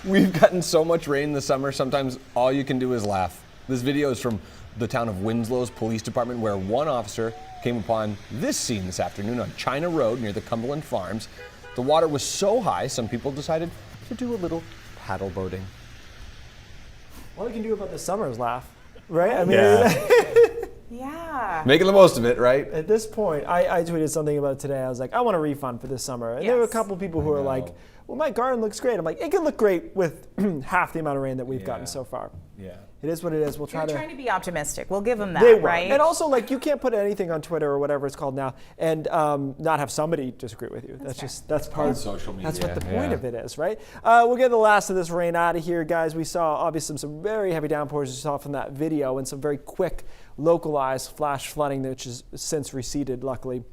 We've gotten so much rain this summer, sometimes all you can do is laugh. This video is from the town of Winslow's police department, where one officer came upon this scene this afternoon on China Road near the Cumberland Farms. The water was so high, some people decided to do a little paddle boating. All you can do about the summer is laugh, right? I mean, Yeah. Making the most of it, right? At this point, I tweeted something about it today. I was like, I want a refund for this summer. And there were a couple people who are like, well, my garden looks great. I'm like, it can look great with half the amount of rain that we've gotten so far. Yeah. It is what it is. We'll try You're trying to be optimistic. We'll give them that, They were. right? And also, like, you can't put anything on Twitter or whatever it's called now and not have somebody disagree with you. That's part of social media. That's what the point of it is, right? We'll get the last of this rain out of here, guys. We saw obviously some very heavy downpours you saw from that video and some very quick localized flash flooding, which has since receded, luckily.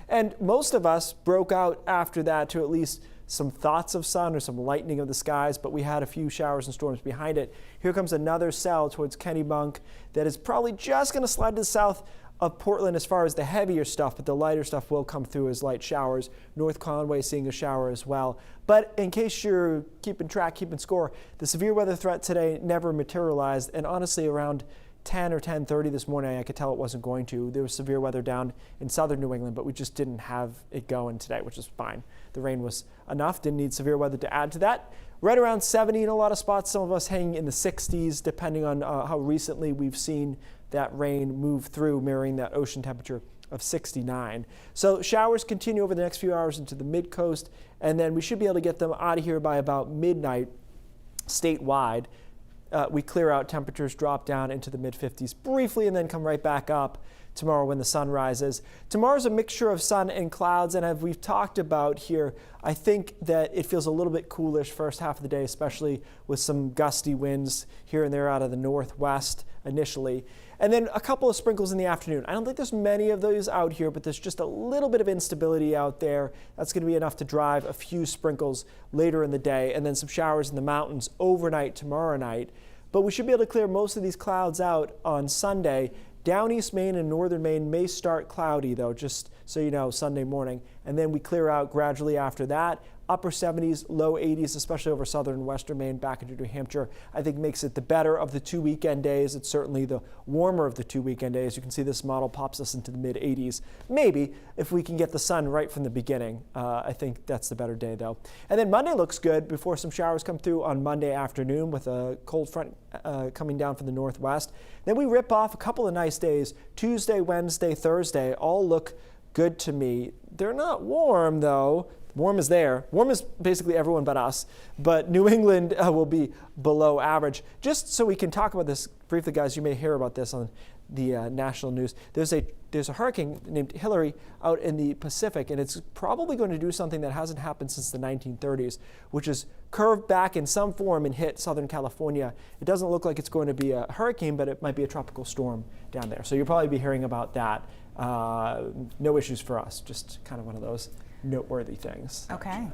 And most of us broke out after that to at least some thoughts of sun or some lightening of the skies, but we had a few showers and storms behind it. Here comes another cell towards Kennebunk that is probably just going to slide to the south of Portland as far as the heavier stuff, but the lighter stuff will come through as light showers. North Conway seeing a shower as well. But in case you're keeping track, keeping score, the severe weather threat today never materialized, and honestly around 10 or 10:30 this morning, I could tell it wasn't going to. There was severe weather down in southern New England, but we just didn't have it going today, which is fine. The rain was enough, didn't need severe weather to add to that. Right around 70 in a lot of spots, some of us hanging in the 60s, depending on how recently we've seen that rain move through, mirroring that ocean temperature of 69. So showers continue over the next few hours into the mid-coast, and then we should be able to get them out of here by about midnight statewide. We clear out, temperatures drop down into the mid-50s briefly and then come right back up tomorrow when the sun rises. Tomorrow's a mixture of sun and clouds, and as we've talked about here, I think that it feels a little bit coolish first half of the day, especially with some gusty winds here and there out of the northwest initially. And then a couple of sprinkles in the afternoon. I don't think there's many of those out here, but there's just a little bit of instability out there. That's going to be enough to drive a few sprinkles later in the day, and then some showers in the mountains overnight tomorrow night. But we should be able to clear most of these clouds out on Sunday. Down East Maine and northern Maine may start cloudy, though, just so you know, Sunday morning. And then we clear out gradually after that. Upper 70s, low 80s, especially over southern and western Maine, back into New Hampshire, I think makes it the better of the 2 weekend days. It's certainly the warmer of the 2 weekend days. You can see this model pops us into the mid 80s. Maybe if we can get the sun right from the beginning. I think that's the better day, though. And then Monday looks good before some showers come through on Monday afternoon with a cold front coming down from the northwest. Then we rip off a couple of nice days. Tuesday, Wednesday, Thursday all look good to me. They're not warm, though. Warm is there. Warm is basically everyone but us. But New England will be below average. Just so we can talk about this briefly, guys, you may hear about this on the national news. There's a hurricane named Hillary out in the Pacific, and it's probably going to do something that hasn't happened since the 1930s, which is curve back in some form and hit Southern California. It doesn't look like it's going to be a hurricane, but it might be a tropical storm down there. So you'll probably be hearing about that. No issues for us, just kind of one of those noteworthy things. Okay.